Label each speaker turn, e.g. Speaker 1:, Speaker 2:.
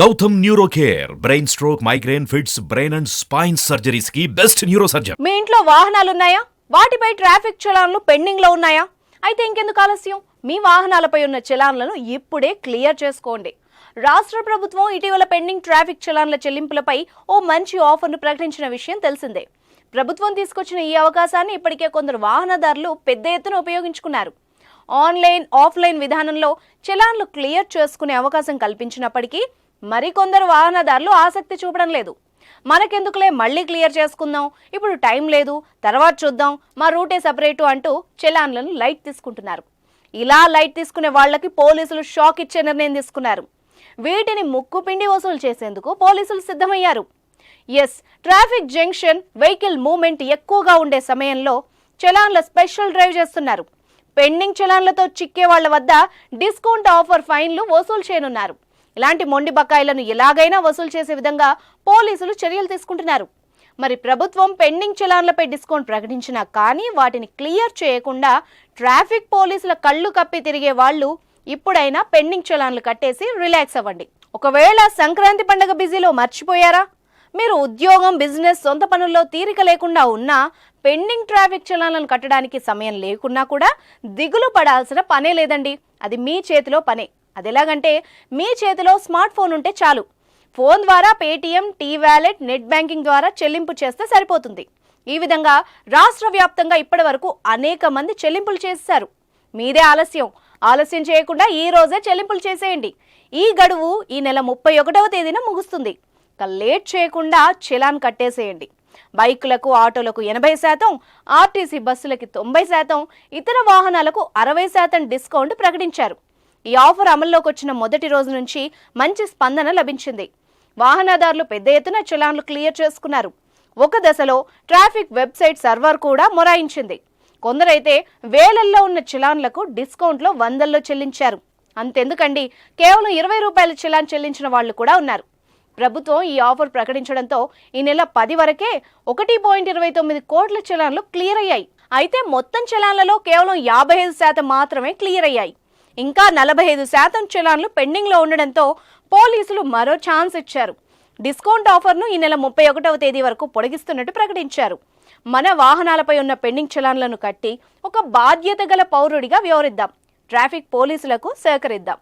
Speaker 1: Gautam neuro care brain stroke migraine fits brain and spine surgeries కి best neuro surgeon.
Speaker 2: మీ ఇంట్లో వాహనాలు ఉన్నాయా? వాటిపై ట్రాఫిక్ చలాన్లు పెండింగ్ లో ఉన్నాయా? అయితే ఇంకెందుకు ఆలస్యం, మీ వాహనాలపై ఉన్న చలాన్లను ఇప్పుడే క్లియర్ చేసుకోండి. రాష్ట్ర ప్రభుత్వం ఇటీవల పెండింగ్ ట్రాఫిక్ చలాన్ల చెల్లింపులపై ఓ మంచి ఆఫర్ను ప్రకటించిన విషయం తెలిసిందే. ప్రభుత్వం తీసుకొచ్చిన ఈ అవకాశాన్ని ఇప్పటికే కొందరు వాహనదారులు పెద్ద ఎత్తున ఉపయోగించుకున్నారు. ఆన్లైన్ ఆఫ్లైన్ విధానంలో చలాన్లు క్లియర్ చేసుకునే అవకాశం కల్పించినప్పటికీ మరికొందరు వాహనదారులు ఆసక్తి చూపడం లేదు. మనకెందుకులే, మళ్ళీ క్లియర్ చేసుకుందాం, ఇప్పుడు టైం లేదు, తర్వాత చూద్దాం, మా రూటే సపరేటు అంటూ చలాన్లను లైట్ తీసుకుంటున్నారు. ఇలా లైట్ తీసుకునే వాళ్లకి పోలీసులు షాక్ ఇచ్చే నిర్ణయం తీసుకున్నారు. వీటిని ముక్కుపిండి వసూలు చేసేందుకు పోలీసులు సిద్ధమయ్యారు. ట్రాఫిక్ జంక్షన్ వెహికల్ మూవ్మెంట్ ఎక్కువగా ఉండే సమయంలో చలాన్ల స్పెషల్ డ్రైవ్ చేస్తున్నారు. పెండింగ్ చలాన్లతో చిక్కే వాళ్ల వద్ద డిస్కౌంట్ ఆఫర్ ఫైన్లు వసూలు చేయనున్నారు. ఇలాంటి మొండి బకాయిలను ఎలాగైనా వసూలు చేసే విధంగా పోలీసులు చర్యలు తీసుకుంటున్నారు. మరి ప్రభుత్వం పెండింగ్ చలాన్లపై డిస్కౌంట్ ప్రకటించినా కానీ వాటిని క్లియర్ చేయకుండా ట్రాఫిక్ పోలీసుల కళ్ళు కప్పి తిరిగే వాళ్ళు ఇప్పుడైనా పెండింగ్ చలాన్లు కట్టేసి రిలాక్స్ అవ్వండి. ఒకవేళ సంక్రాంతి పండుగ బిజీలో మర్చిపోయారా? మీరు ఉద్యోగం, బిజినెస్, సొంత పనుల్లో తీరిక లేకుండా ఉన్నా పెండింగ్ ట్రాఫిక్ చలాన్లను కట్టడానికి సమయం లేకున్నా కూడా దిగులు పడాల్సిన పనే లేదండి. అది మీ చేతిలో పనే. అది ఎలాగంటే, మీ చేతిలో స్మార్ట్ ఫోన్ ఉంటే చాలు. ఫోన్ ద్వారా Paytm, T wallet, net banking ద్వారా చెల్లింపు చేస్తే సరిపోతుంది. ఈ విధంగా రాష్ట్ర వ్యాప్తంగా ఇప్పటి వరకు అనేక మంది చెల్లింపులు చేశారు. మీదే ఆలస్యం చేయకుండా ఈ రోజే చెల్లింపులు చేసేయండి. ఈ గడువు ఈ నెల 31వ తేదీన ముగుస్తుంది. లేట్ చేయకుండా చలాన్ కట్టేసేయండి. బైకులకు, ఆటోలకు 80%, ఆర్టీసీ బస్సులకి 90%, ఇతర వాహనాలకు 60% డిస్కౌంట్ ప్రకటించారు. ఈ ఆఫర్ అమల్లోకి వచ్చిన మొదటి రోజు నుంచి మంచి స్పందన లభించింది. వాహనదారులు పెద్ద ఎత్తున చలాన్లు క్లియర్ చేసుకున్నారు. ఒక దశలో ట్రాఫిక్ వెబ్సైట్ సర్వర్ కూడా మొరాయించింది. కొందరైతే వేలల్లో ఉన్న చలాన్లకు డిస్కౌంట్లో వందల్లో చెల్లించారు. అంతెందుకండి, కేవలం 20 రూపాయల చలాన్ చెల్లించిన వాళ్ళు కూడా ఉన్నారు. ప్రభుత్వం ఈ ఆఫర్ ప్రకటించడంతో ఈ నెల 10 వరకే 1.29 కోట్ల చలాన్లు క్లియర్ అయ్యాయి. అయితే మొత్తం చలాన్లలో కేవలం 55% మాత్రమే క్లియర్ అయ్యాయి. ఇంకా 45% చలాన్లు పెండింగ్ లో ఉండడంతో పోలీసులు మరో ఛాన్స్ ఇచ్చారు. డిస్కౌంట్ ఆఫర్ను ఈ నెల 31వ తేదీ వరకు పొడిగిస్తున్నట్టు ప్రకటించారు. మన వాహనాలపై ఉన్న పెండింగ్ చలాన్లను కట్టి ఒక బాధ్యత గల పౌరుడిగా వ్యవహరిద్దాం. ట్రాఫిక్ పోలీసులకు సహకరిద్దాం.